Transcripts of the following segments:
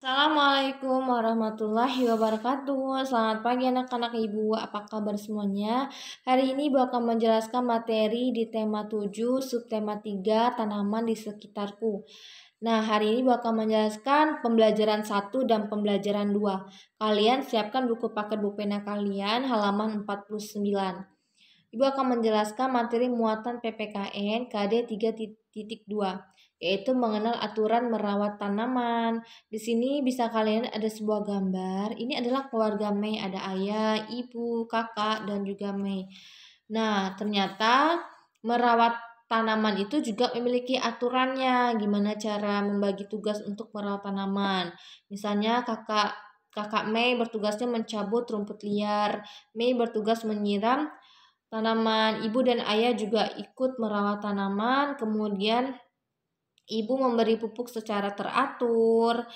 Assalamualaikum warahmatullahi wabarakatuh. Selamat pagi anak-anak ibu, apa kabar semuanya? Hari ini ibu akan menjelaskan materi di tema 7, subtema 3, tanaman di sekitarku. Nah, hari ini ibu akan menjelaskan pembelajaran 1 dan pembelajaran 2. Kalian siapkan buku paket buku pena kalian halaman 49. Ibu akan menjelaskan materi muatan PPKN KD 3.2, yaitu mengenal aturan merawat tanaman. Di sini bisa kalian ada sebuah gambar. Ini adalah keluarga Mei, ada ayah, ibu, kakak, dan juga Mei. Nah, ternyata merawat tanaman itu juga memiliki aturannya. Gimana cara membagi tugas untuk merawat tanaman? Misalnya kakak Mei bertugasnya mencabut rumput liar, Mei bertugas menyiram tanaman. Ibu dan ayah juga ikut merawat tanaman, kemudian ibu memberi pupuk secara teratur.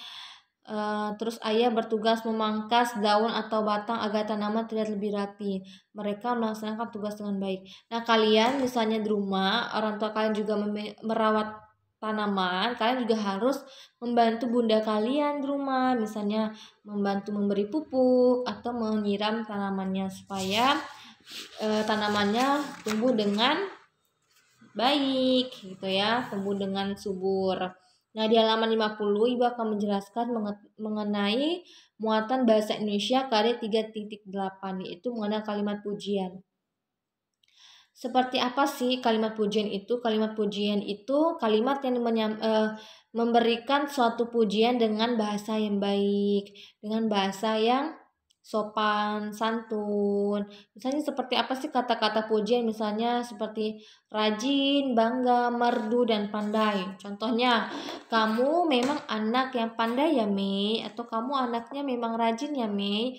Terus ayah bertugas memangkas daun atau batang agar tanaman terlihat lebih rapi. Mereka melaksanakan tugas dengan baik. Nah, kalian misalnya di rumah, orang tua kalian juga merawat tanaman, kalian juga harus membantu bunda kalian di rumah, misalnya membantu memberi pupuk atau menyiram tanamannya supaya tanamannya tumbuh dengan baik gitu ya, tumbuh dengan subur. Nah, di halaman 50 Ibu akan menjelaskan mengenai muatan bahasa Indonesia karya 3.8, yaitu mengenal kalimat pujian. Seperti apa sih kalimat pujian itu? Kalimat pujian itu kalimat yang memberikan suatu pujian dengan bahasa yang baik, dengan bahasa yang sopan, santun. Misalnya seperti apa sih kata-kata pujian? Misalnya seperti rajin, bangga, merdu, dan pandai. Contohnya, kamu memang anak yang pandai ya, Mei, atau kamu anaknya memang rajin ya, Mei.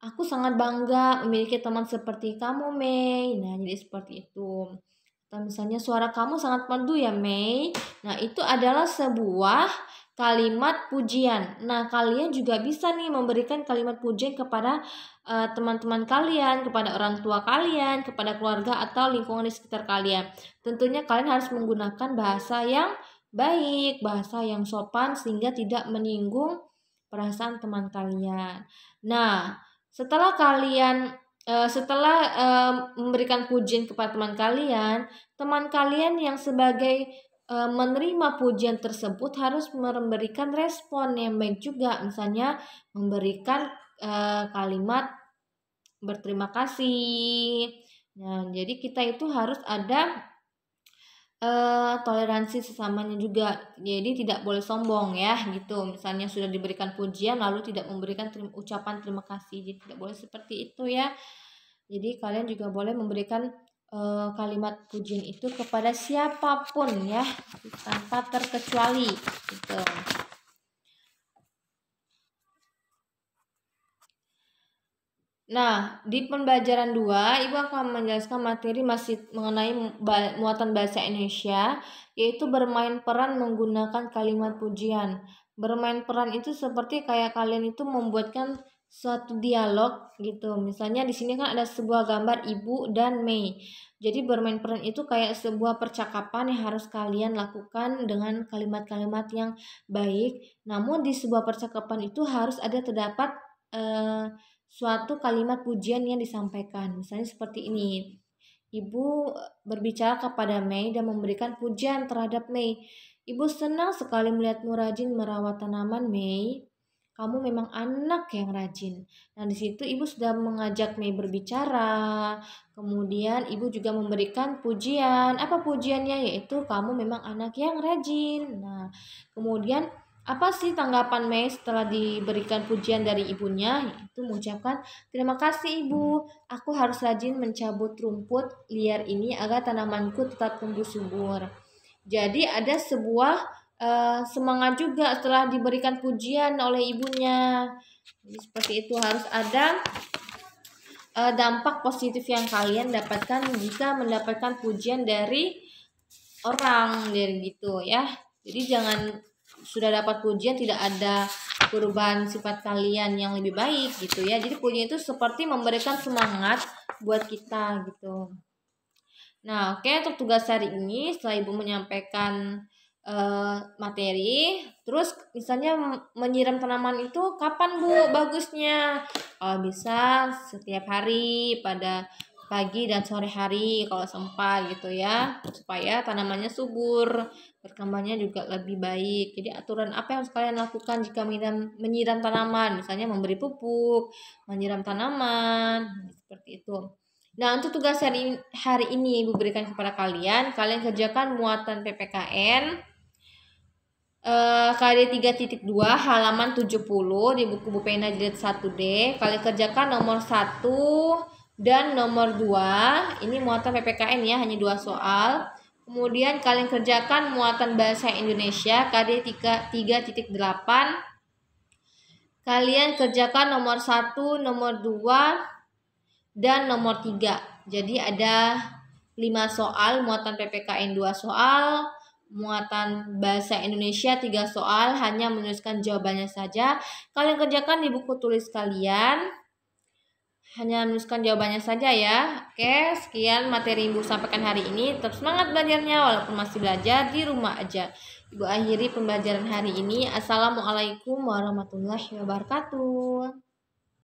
Aku sangat bangga memiliki teman seperti kamu, Mei. Nah, jadi seperti itu. Atau misalnya suara kamu sangat merdu ya, Mei. Nah, itu adalah sebuah kalimat pujian. Nah, kalian juga bisa nih memberikan kalimat pujian kepada teman-teman kalian, kepada orang tua kalian, kepada keluarga atau lingkungan di sekitar kalian. Tentunya kalian harus menggunakan bahasa yang baik, bahasa yang sopan sehingga tidak menyinggung perasaan teman kalian. Nah, setelah memberikan pujian kepada teman kalian yang sebagai menerima pujian tersebut harus memberikan respon yang baik juga, misalnya memberikan kalimat berterima kasih. Nah, jadi kita itu harus ada toleransi sesamanya juga. Jadi tidak boleh sombong ya gitu. Misalnya sudah diberikan pujian lalu tidak memberikan ucapan terima kasih. Jadi tidak boleh seperti itu ya. Jadi kalian juga boleh memberikan kalimat pujian itu kepada siapapun ya, tanpa terkecuali gitu. Nah, di pembelajaran 2, Ibu akan menjelaskan materi masih mengenai muatan bahasa Indonesia, yaitu bermain peran menggunakan kalimat pujian. Bermain peran itu seperti kayak kalian itu membuatkan suatu dialog gitu. Misalnya di sini kan ada sebuah gambar Ibu dan Mei. Jadi bermain peran itu kayak sebuah percakapan yang harus kalian lakukan dengan kalimat-kalimat yang baik. Namun di sebuah percakapan itu harus ada terdapat suatu kalimat pujian yang disampaikan. Misalnya seperti ini. Ibu berbicara kepada Mei dan memberikan pujian terhadap Mei. Ibu senang sekali melihatmu rajin merawat tanaman, Mei. Kamu memang anak yang rajin. Nah, di situ ibu sudah mengajak Mei berbicara. Kemudian ibu juga memberikan pujian. Apa pujiannya? Yaitu kamu memang anak yang rajin. Nah, kemudian apa sih tanggapan Mei setelah diberikan pujian dari ibunya? Itu mengucapkan, terima kasih ibu, aku harus rajin mencabut rumput liar ini agar tanamanku tetap tumbuh subur. Jadi ada sebuah semangat juga setelah diberikan pujian oleh ibunya. Jadi seperti itu, harus ada dampak positif yang kalian dapatkan jika mendapatkan pujian dari orang, dari gitu ya. Jadi jangan sudah dapat pujian tidak ada perubahan sifat kalian yang lebih baik gitu ya. Jadi pujian itu seperti memberikan semangat buat kita gitu. Nah, oke, untuk tugas hari ini setelah ibu menyampaikan materi. Terus misalnya menyiram tanaman itu kapan Bu bagusnya? Kalau bisa setiap hari pada pagi dan sore hari kalau sempat gitu ya, supaya tanamannya subur, berkembangnya juga lebih baik. Jadi aturan apa yang harus kalian lakukan jika menyiram tanaman? Misalnya memberi pupuk, menyiram tanaman, seperti itu. Nah, untuk tugas hari ini Ibu berikan kepada kalian kerjakan muatan PPKN KD 3.2 halaman 70 di buku Bu Pena jilid 1D. Kalian kerjakan nomor 1 dan nomor 2. Ini muatan PPKN ya, hanya 2 soal. Kemudian kalian kerjakan muatan bahasa Indonesia KD 3.8. Kalian kerjakan nomor 1, nomor 2 dan nomor 3. Jadi ada 5 soal, muatan PPKN 2 soal, muatan bahasa Indonesia 3 soal, hanya menuliskan jawabannya saja. Kalian kerjakan di buku tulis kalian, hanya menuliskan jawabannya saja ya. Oke, sekian materi Ibu sampaikan hari ini. Tetap semangat belajarnya walaupun masih belajar di rumah aja. Ibu akhiri pembelajaran hari ini. Assalamualaikum warahmatullahi wabarakatuh.